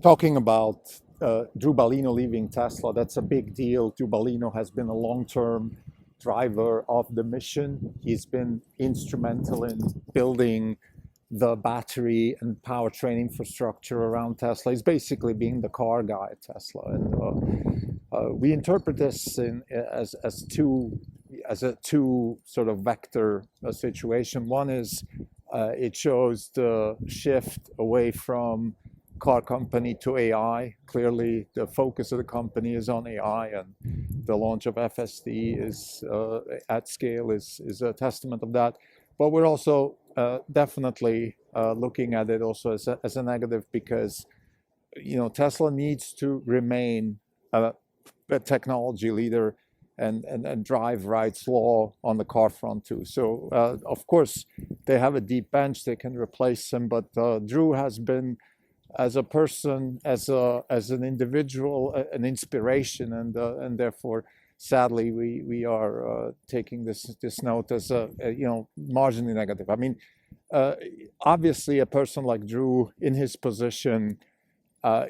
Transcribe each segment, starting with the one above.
talking about Drew Baglino leaving Tesla. That's a big deal. Drew Baglino has been a long-term driver of the mission. He's been instrumental in building the battery and powertrain infrastructure around Tesla. He's basically being the car guy at Tesla, and we interpret this as a two sort of vector situation. One is it shows the shift away from car company to AI. Clearly, the focus of the company is on AI, and the launch of FSD is at scale is a testament of that. But we're also definitely looking at it also as a negative because Tesla needs to remain a technology leader and drive Wright's law on the car front too. So of course they have a deep bench; they can replace him. But Drew has been, as a person, as an individual, an inspiration, and therefore, sadly, we are taking this note as a marginally negative. I mean, obviously, a person like Drew in his position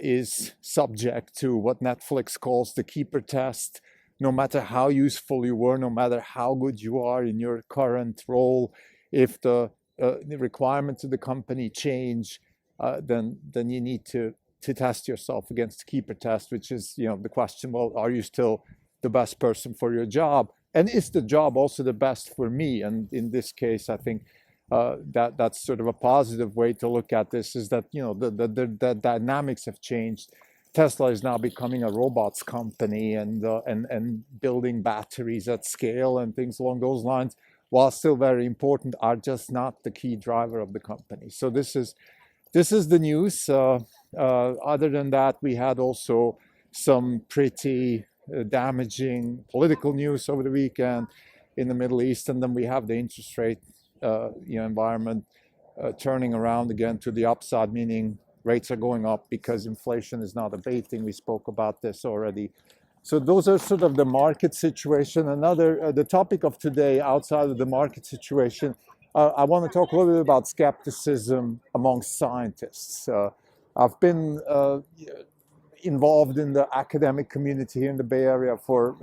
is subject to what Netflix calls the keeper test. No matter how useful you were, no matter how good you are in your current role, if the requirements of the company change, then you need to test yourself against the keeper test, which is the question: well, are you still the best person for your job, and is the job also the best for me? And in this case, I think that's sort of a positive way to look at this, is that the dynamics have changed. Tesla is now becoming a robots company and building batteries at scale and things along those lines, while still very important, are just not the key driver of the company. So this is the news. Other than that, we had also some pretty damaging political news over the weekend in the Middle East, and then we have the interest rate environment turning around again to the upside, meaning rates are going up because inflation is not abating. We spoke about this already. So those are sort of the market situation. The topic of today, outside of the market situation, I want to talk a little bit about skepticism among scientists. I've been involved in the academic community here in the Bay Area for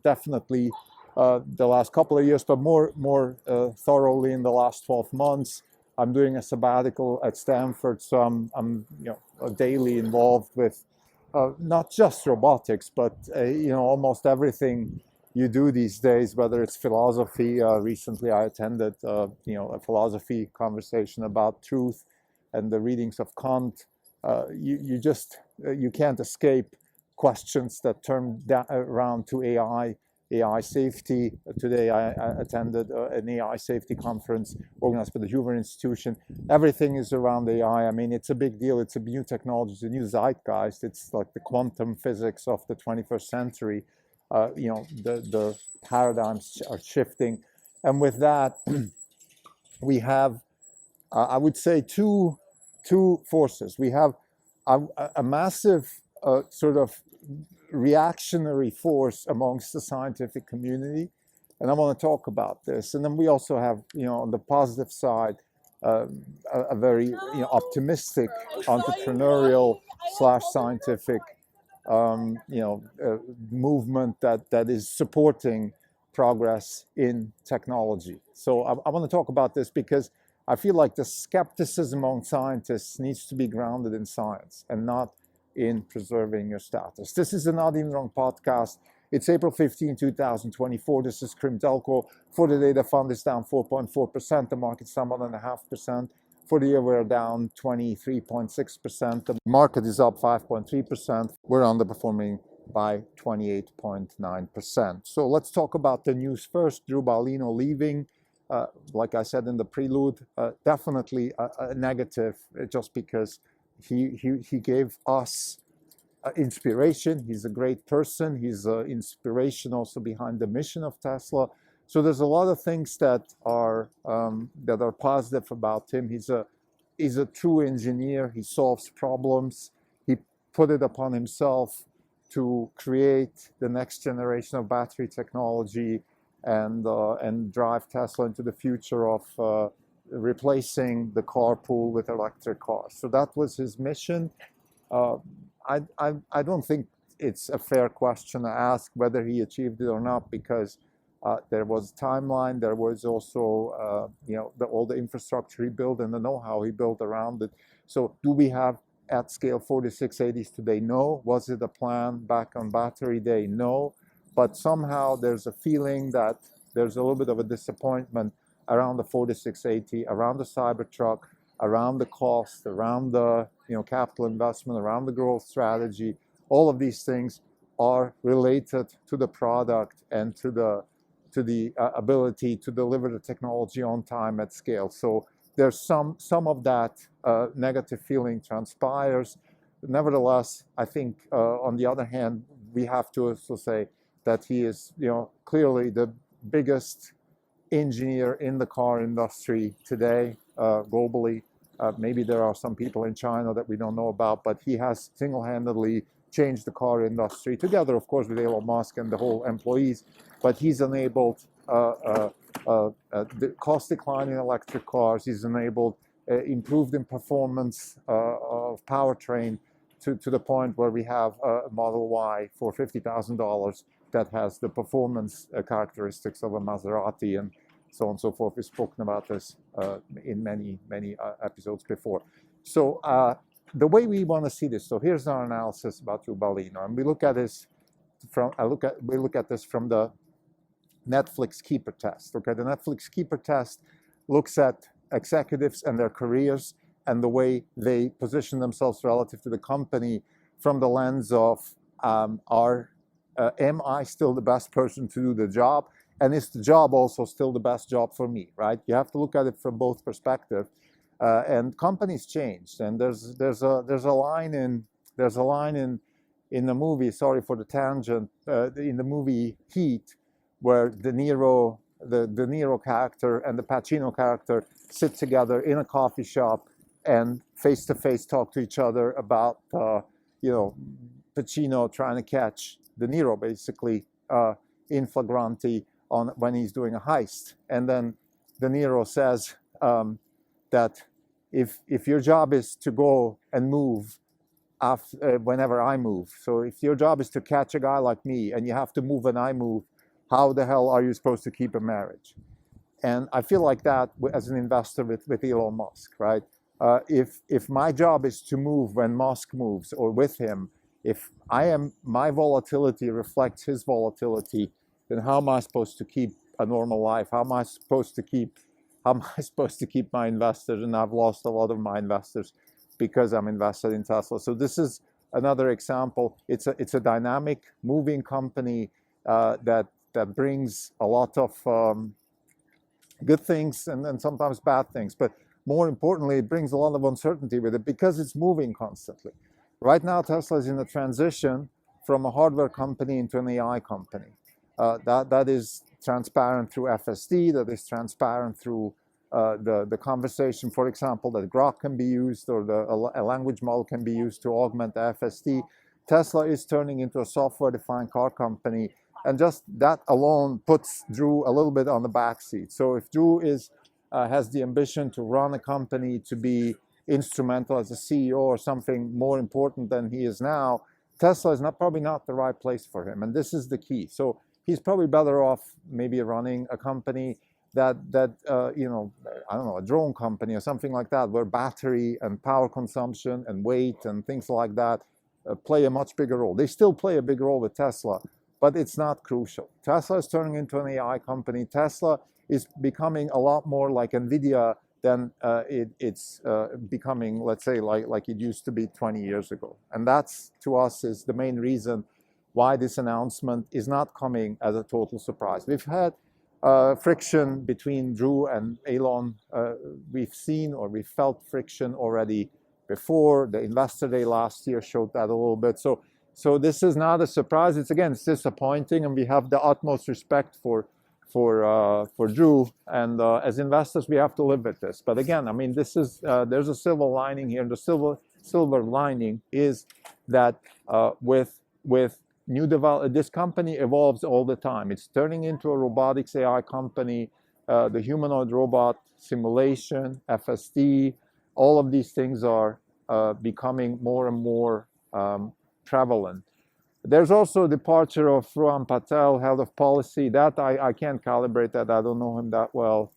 definitely the last couple of years, but more thoroughly in the last 12 months. I'm doing a sabbatical at Stanford, so I'm daily involved with not just robotics, but almost everything you do these days, whether it's philosophy. Recently, I attended a philosophy conversation about truth and the readings of Kant. You can't escape questions that turn around to AI safety. Today I attended an AI safety conference organized by the Hoover Institution. Everything is around AI. I mean, it's a big deal. It's a new technology. It's a new zeitgeist. It's like the quantum physics of the 21st century. The paradigms are shifting. And with that, we have, I would say, two forces. We have a massive sort of reactionary force amongst the scientific community, and I want to talk about this. And then we also have, on the positive side, a very optimistic, entrepreneurial / scientific movement that is supporting progress in technology. So I want to talk about this because I feel like the skepticism among scientists needs to be grounded in science and not in preserving your status. This is the Not Even Wrong podcast. It's April 15, 2024. This is Krim Delco. For the day, the fund is down 4.4%. The market's down 1.5%. For the year, we're down 23.6%. The market is up 5.3%. We're underperforming by 28.9%. So let's talk about the news first. Drew Baglino leaving. Like I said in the prelude, definitely a negative, just because he gave us inspiration. He's a great person. He's inspiration also behind the mission of Tesla. So there's a lot of things that are positive about him. He's a true engineer. He solves problems. He put it upon himself to create the next generation of battery technology and drive Tesla into the future of replacing the carpool with electric cars. So that was his mission. Uh, I don't think it's a fair question to ask whether he achieved it or not, because there was a timeline. There was also, all the infrastructure he built and the know-how he built around it. So do we have at scale 4680s today? No. Was it a plan back on battery day? No. But somehow there's a feeling that there's a little bit of a disappointment around the 4680, around the Cybertruck, around the cost, around the capital investment, around the growth strategy. All of these things are related to the product and to the ability to deliver the technology on time at scale. So there's some of that negative feeling transpires. Nevertheless, I think on the other hand, we have to also say that he is clearly the biggest engineer in the car industry today, globally. Maybe there are some people in China that we don't know about, but he has single-handedly changed the car industry, together, of course, with Elon Musk and the whole employees. But he's enabled the cost decline in electric cars. He's enabled improved in performance of powertrain to the point where we have a Model Y for $50,000 that has the performance characteristics of a Maserati, and so on and so forth. We've spoken about this in many episodes before. So the way we want to see this, so here's our analysis about Drew Baglino, and we look at this from the Netflix Keeper test. Okay, the Netflix Keeper test looks at executives and their careers and the way they position themselves relative to the company from the lens of am I still the best person to do the job, and is the job also still the best job for me, right? You have to look at it from both perspectives. And companies changed, and there's a line in the movie. Sorry for the tangent. In the movie Heat, where the Niro character and the Pacino character sit together in a coffee shop and face to face talk to each other about Pacino trying to catch De Niro basically in flagranti when he's doing a heist, and then De Niro says that if your job is to go and move whenever I move, so if your job is to catch a guy like me and you have to move when I move, how the hell are you supposed to keep a marriage? And I feel like that as an investor with Elon Musk, right? If my job is to move when Musk moves or with him, if my volatility reflects his volatility, then how am I supposed to keep a normal life? How am I supposed to keep my investors? And I've lost a lot of my investors because I'm invested in Tesla. So this is another example. It's a dynamic, moving company that brings a lot of good things and sometimes bad things. But more importantly, it brings a lot of uncertainty with it because it's moving constantly. Right now, Tesla is in a transition from a hardware company into an AI company. That is transparent through FSD, that is transparent through the conversation, for example, that Grok can be used, or a language model can be used to augment the FSD. Tesla is turning into a software-defined car company, and just that alone puts Drew a little bit on the back seat. So if Drew has the ambition to run a company, to be instrumental as a CEO or something more important than he is now, Tesla is probably not the right place for him, and this is the key. So he's probably better off maybe running a company that I don't know, a drone company or something like that, where battery and power consumption and weight and things like that play a much bigger role. They still play a big role with Tesla, but it's not crucial. Tesla is turning into an AI company. Tesla is becoming a lot more like NVIDIA than it's becoming, let's say, like it used to be 20 years ago. And that's, to us, is the main reason why this announcement is not coming as a total surprise. We've had friction between Drew and Elon. We've felt friction already before. The Investor Day last year showed that a little bit. So this is not a surprise. It's disappointing, and we have the utmost respect for Drew. And as investors, we have to live with this. But again, I mean, this is there's a silver lining here. And the silver lining is that with new development, this company evolves all the time. It's turning into a robotics AI company. The humanoid robot simulation, FSD, all of these things are becoming more and more prevalent. There's also a departure of Rohan Patel, head of policy. That I can't calibrate that. I don't know him that well.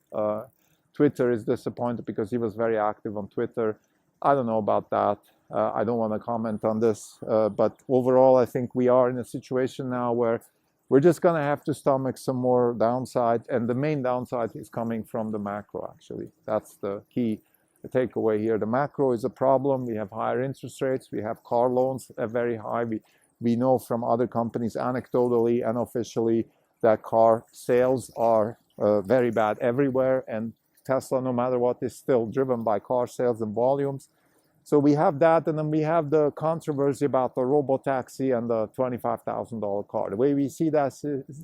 Twitter is disappointed because he was very active on Twitter. I don't know about that. I don't want to comment on this. But overall, I think we are in a situation now where we're just going to have to stomach some more downside. And the main downside is coming from the macro, actually. That's the key takeaway here. The macro is a problem. We have higher interest rates. We have car loans very high. We know from other companies, anecdotally and officially, that car sales are very bad everywhere. And Tesla, no matter what, is still driven by car sales and volumes. So we have that, and then we have the controversy about the robo-taxi and the $25,000 car. The way we see that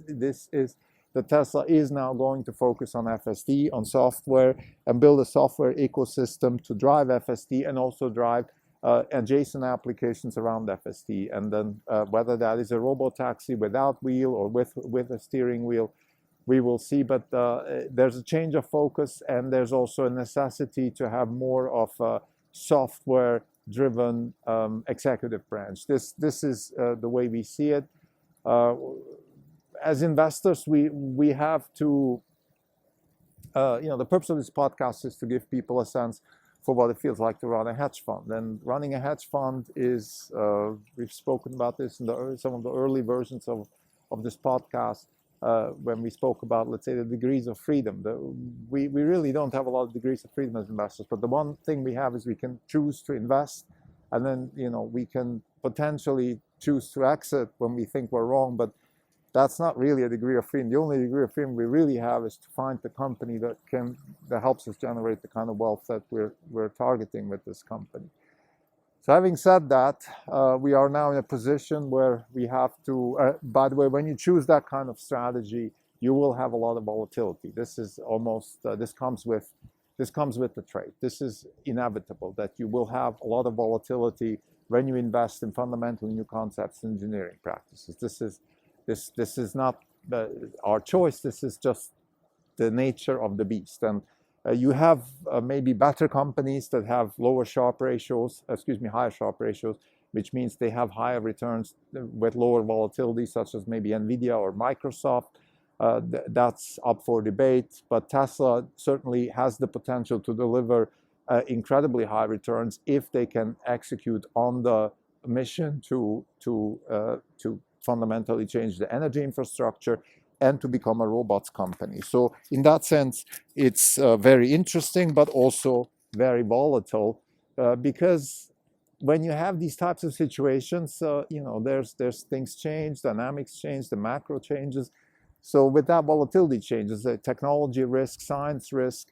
this is that Tesla is now going to focus on FSD, on software, and build a software ecosystem to drive FSD and also drive adjacent applications around FSD. And then whether that is a robo-taxi without wheel or with a steering wheel, we will see. But there's a change of focus, and there's also a necessity to have more of a software-driven executive branch. This is the way we see it. As investors, we have to, the purpose of this podcast is to give people a sense for what it feels like to run a hedge fund. And running a hedge fund is, we've spoken about this in some of the early versions of this podcast, when we spoke about, let's say, the degrees of freedom. We really don't have a lot of degrees of freedom as investors, but the one thing we have is we can choose to invest, and then we can potentially choose to exit when we think we're wrong, but that's not really a degree of freedom. The only degree of freedom we really have is to find the company that helps us generate the kind of wealth that we're targeting with this company. So having said that, we are now in a position where we have to, by the way, when you choose that kind of strategy, you will have a lot of volatility. This is almost, this comes with the trade. This is inevitable, that you will have a lot of volatility when you invest in fundamentally new concepts and engineering practices. This is not our choice. This is just the nature of the beast. And you have maybe better companies that have higher Sharpe ratios, which means they have higher returns with lower volatility, such as maybe NVIDIA or Microsoft. That's up for debate. But Tesla certainly has the potential to deliver incredibly high returns if they can execute on the mission to fundamentally change the energy infrastructure and to become a robots company. So in that sense, it's very interesting, but also very volatile, because when you have these types of situations, there's things change, dynamics change, the macro changes. So with that, volatility changes, the technology risk, science risk,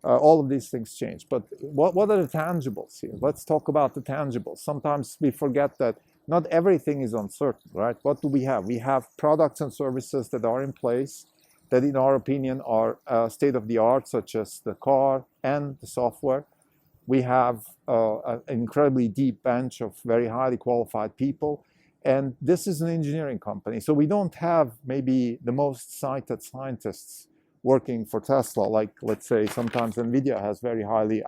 all of these things change. But what are the tangibles here? Let's talk about the tangibles. Sometimes we forget that not everything is uncertain, right? What do we have? We have products and services that are in place that, in our opinion, are state-of-the-art, such as the car and the software. We have an incredibly deep bench of very highly qualified people. And this is an engineering company. So we don't have maybe the most cited scientists working for Tesla, like, let's say, sometimes NVIDIA has very highly,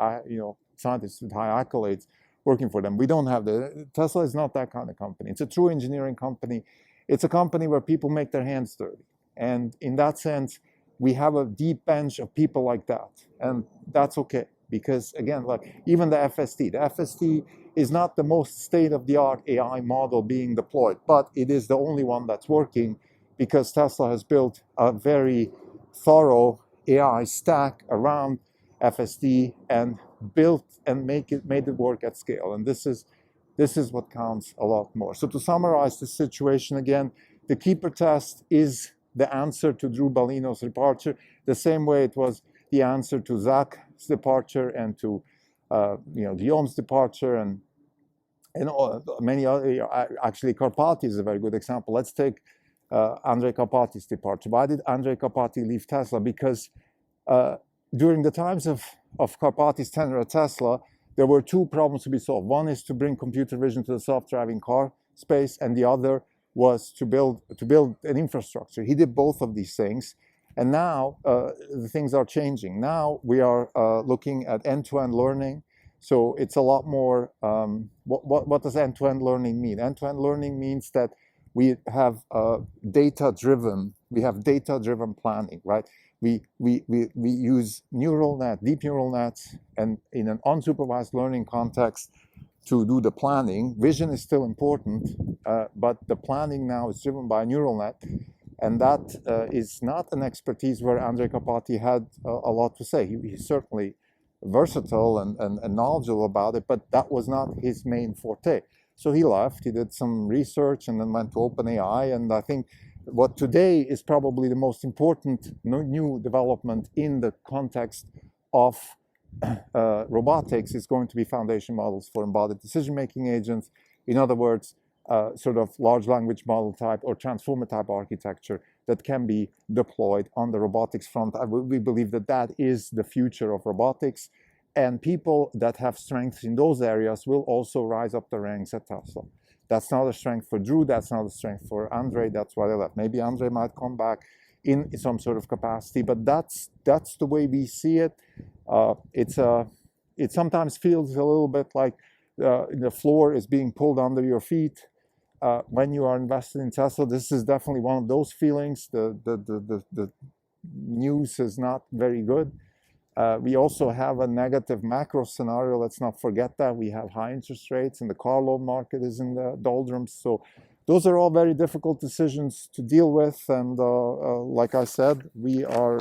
scientists with high accolades working for them. We don't have Tesla is not that kind of company. It's a true engineering company. It's a company where people make their hands dirty. And in that sense, we have a deep bench of people like that. And that's okay. Because again, like even the FSD is not the most state-of-the-art AI model being deployed, but it is the only one that's working because Tesla has built a very thorough AI stack around FSD and built and made it work at scale. And this is what counts a lot more. So to summarize the situation again, the Keeper test is the answer to Drew Baglino's departure, the same way it was the answer to Zach's departure and to Guillaume's departure and many other. Actually, Karpati is a very good example. Let's take Andrej Karpati's departure. Why did Andrej Karpati leave Tesla? Because during the times of Karpati's tenure at Tesla, there were two problems to be solved. One is to bring computer vision to the self-driving car space, and the other was to build an infrastructure. He did both of these things, and now the things are changing. Now we are looking at end-to-end learning. So it's a lot more, what does end-to-end learning mean? End-to-end learning means that we have data-driven planning, right? We use deep neural nets, and in an unsupervised learning context to do the planning. Vision is still important, but the planning now is driven by a neural net. And that is not an expertise where Andrej Karpathy had a lot to say. He's certainly versatile and knowledgeable about it, but that was not his main forte. So he left, he did some research, and then went to OpenAI. And I think what today is probably the most important new development in the context of robotics is going to be foundation models for embodied decision-making agents. In other words, sort of large language model type or transformer type architecture that can be deployed on the robotics front. We believe that that is the future of robotics, and people that have strengths in those areas will also rise up the ranks at Tesla. That's not a strength for Drew, that's not a strength for Andrej, that's why they left. Maybe Andrej might come back in some sort of capacity, but that's the way we see it. It sometimes feels a little bit like the floor is being pulled under your feet. When you are invested in Tesla, this is definitely one of those feelings. The news is not very good. We also have a negative macro scenario. Let's not forget that. We have high interest rates and the car loan market is in the doldrums. So those are all very difficult decisions to deal with. And like I said, we are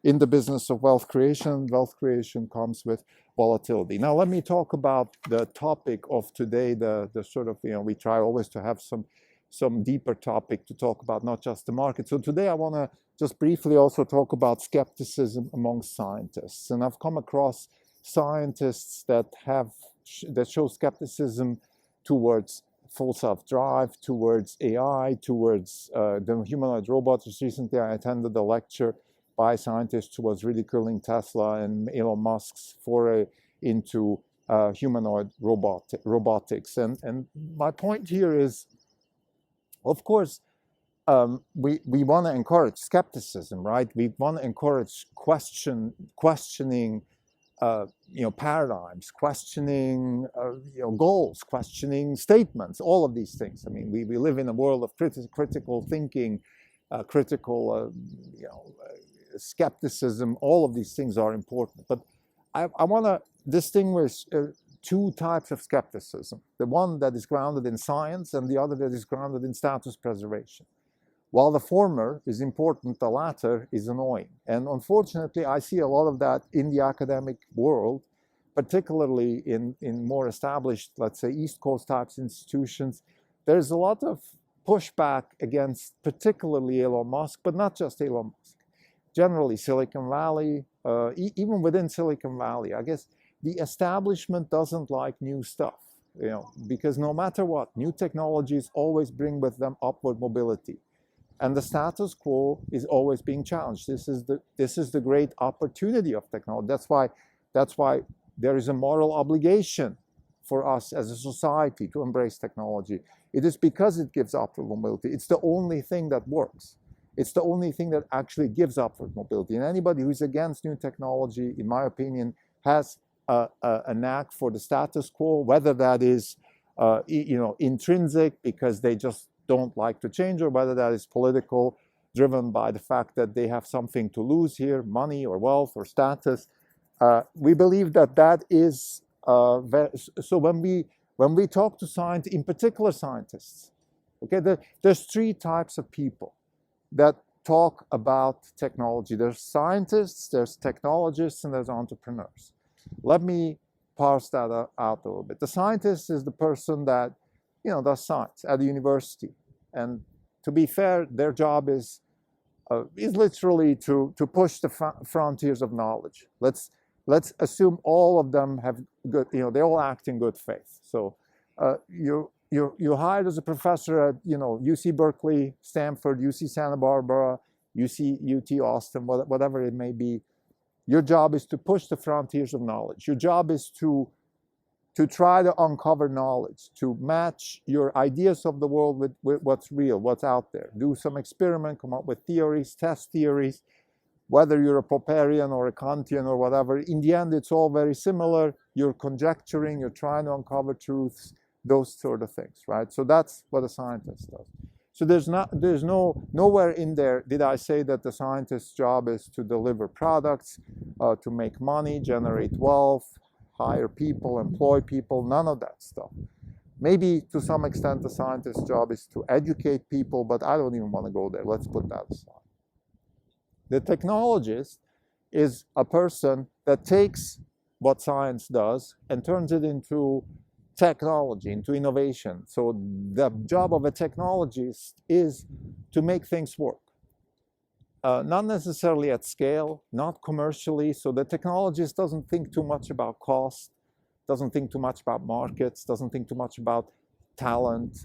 in the business of wealth creation. Wealth creation comes with volatility. Now, let me talk about the topic of today, the sort of, we try always to have some deeper topic to talk about, not just the market. So today I want to just briefly also talk about skepticism among scientists. And I've come across scientists that show skepticism towards full self-drive, towards AI, towards the humanoid robots. Just recently I attended a lecture by a scientist who was ridiculing Tesla and Elon Musk's foray into humanoid robotics. And my point here is, of course, we want to encourage skepticism, right? We want to encourage questioning paradigms, questioning goals, questioning statements, all of these things. I mean, we live in a world of critical thinking, critical skepticism. All of these things are important. But I want to distinguish two types of skepticism. The one that is grounded in science and the other that is grounded in status preservation. While the former is important, the latter is annoying. And unfortunately, I see a lot of that in the academic world, particularly in more established, let's say, East Coast types institutions. There's a lot of pushback against particularly Elon Musk, but not just Elon Musk. Generally, Silicon Valley, even within Silicon Valley, I guess the establishment doesn't like new stuff, because no matter what, new technologies always bring with them upward mobility. And the status quo is always being challenged. This is the great opportunity of technology. That's why there is a moral obligation for us as a society to embrace technology. It is because it gives upward mobility. It's the only thing that works. It's the only thing that actually gives upward mobility. And anybody who's against new technology, in my opinion, has a knack for the status quo, whether that is intrinsic because they just don't like to change, or whether that is political, driven by the fact that they have something to lose here, money or wealth or status. We believe that is so when we talk to scientists, in particular scientists, okay, there's three types of people that talk about technology. There's scientists, there's technologists, and there's entrepreneurs. Let me parse that out a little bit. The scientist is the person that does science at a university, and to be fair, their job is literally to push the frontiers of knowledge. Let's assume all of them have good, they all act in good faith. So you're hired as a professor at UC Berkeley, Stanford, UC Santa Barbara, UT Austin, whatever it may be. Your job is to push the frontiers of knowledge. Your job is to try to uncover knowledge, to match your ideas of the world with what's real, what's out there. Do some experiment, come up with theories, test theories, whether you're a Popperian or a Kantian or whatever, in the end, it's all very similar. You're conjecturing, you're trying to uncover truths, those sort of things, right? So that's what a scientist does. So there's nowhere in there did I say that the scientist's job is to deliver products, to make money, generate wealth, hire people, employ people, none of that stuff. Maybe to some extent the scientist's job is to educate people, but I don't even want to go there. Let's put that aside. The technologist is a person that takes what science does and turns it into technology, into innovation. So the job of a technologist is to make things work. Not necessarily at scale, not commercially. So the technologist doesn't think too much about cost, doesn't think too much about markets, doesn't think too much about talent,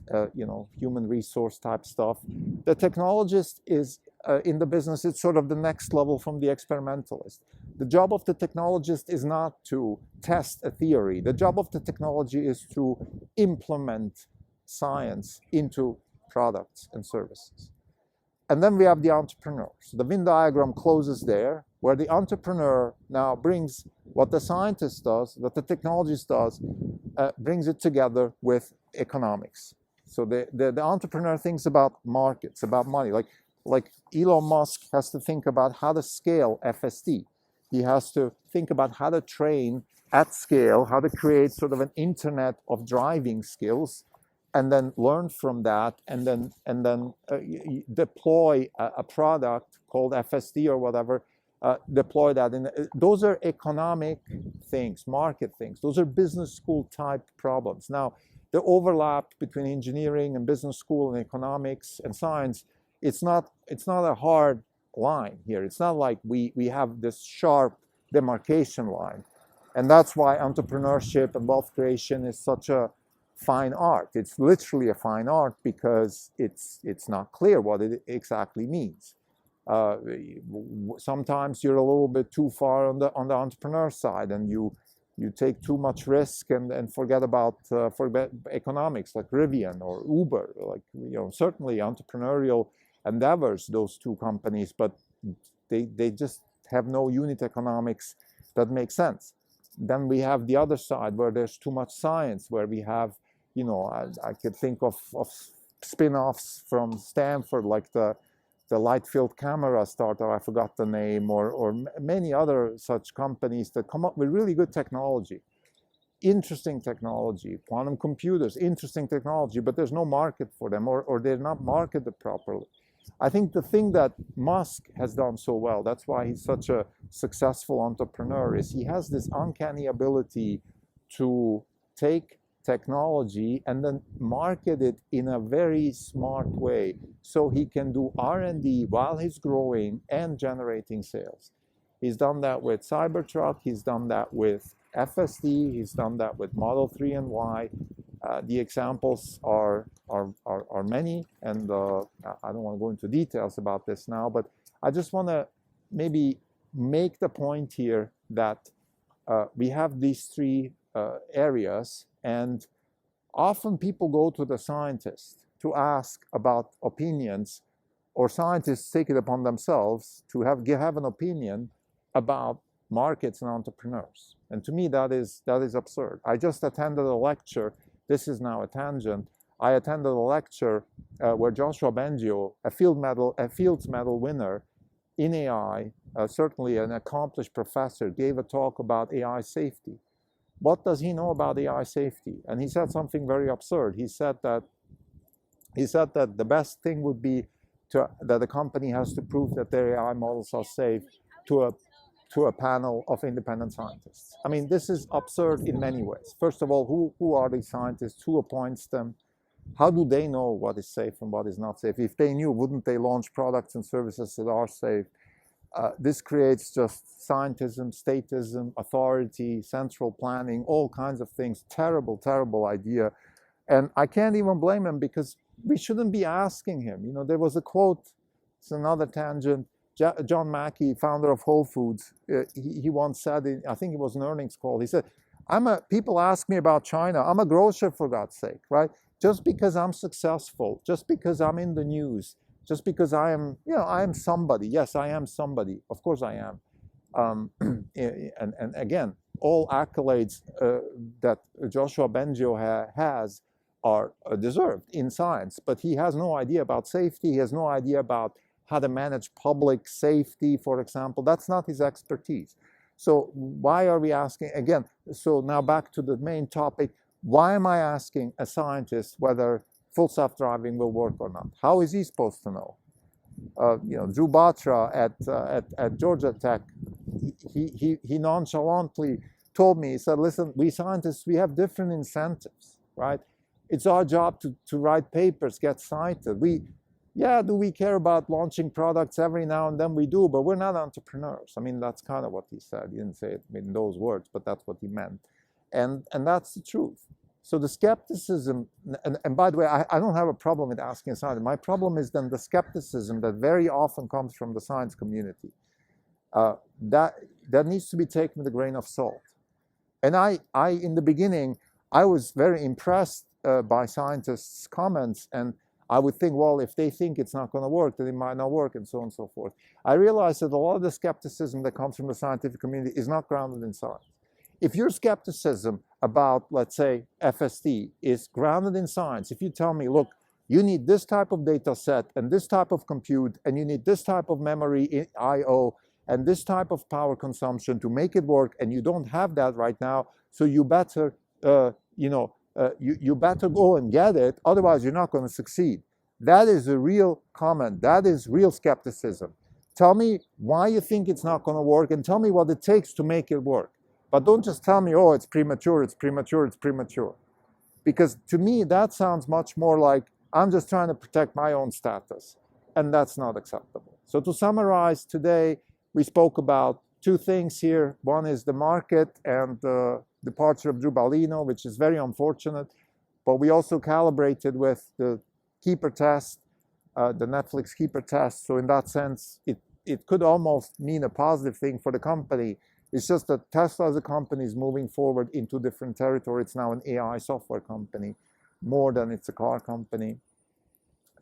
human resource type stuff. The technologist is in the business, it's sort of the next level from the experimentalist. The job of the technologist is not to test a theory. The job of the technology is to implement science into products and services. And then we have the entrepreneur. So the Venn diagram closes there, where the entrepreneur now brings what the scientist does, what the technologist does, brings it together with economics. So the entrepreneur thinks about markets, about money. Like Elon Musk has to think about how to scale FSD. He has to think about how to train at scale, how to create sort of an internet of driving skills, and then learn from that, and then deploy a product called FSD or whatever. Deploy that. Those are economic things, market things. Those are business school type problems. Now, the overlap between engineering and business school and economics and science, it's not a hard line here. It's not like we have this sharp demarcation line. And that's why entrepreneurship and wealth creation is such a fine art. It's literally a fine art because it's not clear what it exactly means. Sometimes you're a little bit too far on the entrepreneur side, and you take too much risk and forget economics, like Rivian or Uber. Certainly entrepreneurial endeavors, those two companies, but they just have no unit economics that make sense. Then we have the other side where there's too much science, where we have, I could think of spin-offs from Stanford, like the light field camera startup, I forgot the name, or many other such companies that come up with really good technology, interesting technology, quantum computers, interesting technology, but there's no market for them, or they're not marketed properly. I think the thing that Musk has done so well, that's why he's such a successful entrepreneur, is he has this uncanny ability to take technology and then market it in a very smart way, so he can do R&D while he's growing and generating sales. He's done that with Cybertruck, he's done that with FSD, he's done that with Model 3 and Y. The examples are many, and I don't want to go into details about this now, but I just want to maybe make the point here that we have these three areas, and often people go to the scientist to ask about opinions, or scientists take it upon themselves to have an opinion about markets and entrepreneurs. And to me, that is absurd. I just attended a lecture. This is now a tangent. I attended a lecture where Joshua Bengio, a Fields Medal winner in AI, certainly an accomplished professor, gave a talk about AI safety. What does he know about AI safety? And he said something very absurd. He said that the best thing would be that the company has to prove that their AI models are safe to a panel of independent scientists. I mean, this is absurd in many ways. First of all, who are these scientists? Who appoints them? How do they know what is safe and what is not safe? If they knew, wouldn't they launch products and services that are safe? This creates just scientism, statism, authority, central planning, all kinds of things. Terrible, terrible idea. And I can't even blame him, because we shouldn't be asking him. There was a quote, it's another tangent. John Mackey, founder of Whole Foods, he once said, I think it was an earnings call, he said, people ask me about China. I'm a grocer, for God's sake, right? Just because I'm successful, just because I'm in the news, just because I am, I am somebody. Yes, I am somebody. Of course I am. And again, all accolades that Joshua Bengio has are deserved in science, but he has no idea about safety. He has no idea about how to manage public safety, for example. That's not his expertise. So why are we asking, again, so now back to the main topic, why am I asking a scientist whether full self-driving will work or not? How is he supposed to know? Drew Batra at Georgia Tech, he nonchalantly told me, he said, listen, we scientists, we have different incentives, right? It's our job to write papers, get cited. Do we care about launching products every now and then? We do, but we're not entrepreneurs. I mean, that's kind of what he said. He didn't say it in those words, but that's what he meant. And that's the truth. So the skepticism, and by the way, I don't have a problem with asking a scientist. My problem is then the skepticism that very often comes from the science community. That needs to be taken with a grain of salt. And I in the beginning, I was very impressed by scientists' comments, and I would think, well, if they think it's not going to work, then it might not work, and so on and so forth. I realized that a lot of the skepticism that comes from the scientific community is not grounded in science. If your skepticism about, let's say, FSD is grounded in science, if you tell me, look, you need this type of data set and this type of compute, and you need this type of memory I/O and this type of power consumption to make it work, and you don't have that right now, so you better, you better go and get it, otherwise you're not going to succeed. That is a real comment. That is real skepticism. Tell me why you think it's not going to work, and tell me what it takes to make it work. But don't just tell me, oh, it's premature, it's premature, it's premature. Because to me, that sounds much more like I'm just trying to protect my own status. And that's not acceptable. So to summarize today, we spoke about two things here. One is the market and the departure of Drew Baglino, which is very unfortunate. But we also calibrated with the keeper test, the Netflix keeper test. So in that sense, it could almost mean a positive thing for the company. It's just that Tesla as a company is moving forward into different territory. It's now an AI software company more than it's a car company.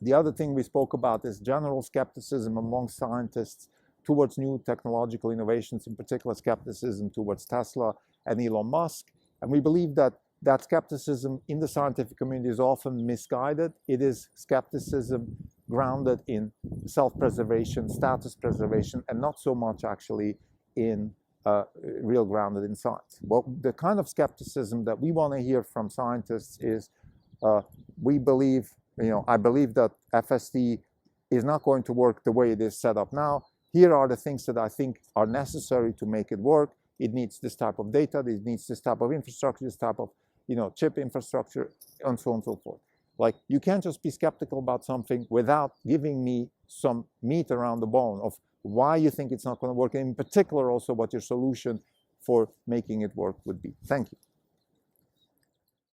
The other thing we spoke about is general skepticism among scientists towards new technological innovations, in particular skepticism towards Tesla and Elon Musk. And we believe that that skepticism in the scientific community is often misguided. It is skepticism grounded in self-preservation, status preservation, and not so much actually in real grounded in science. Well, the kind of skepticism that we want to hear from scientists is, we believe, I believe that FSD is not going to work the way it is set up now. Here are the things that I think are necessary to make it work. It needs this type of data, it needs this type of infrastructure, this type of chip infrastructure, and so on and so forth. Like, you can't just be skeptical about something without giving me some meat around the bone of why you think it's not going to work, and in particular also what your solution for making it work would be. Thank you.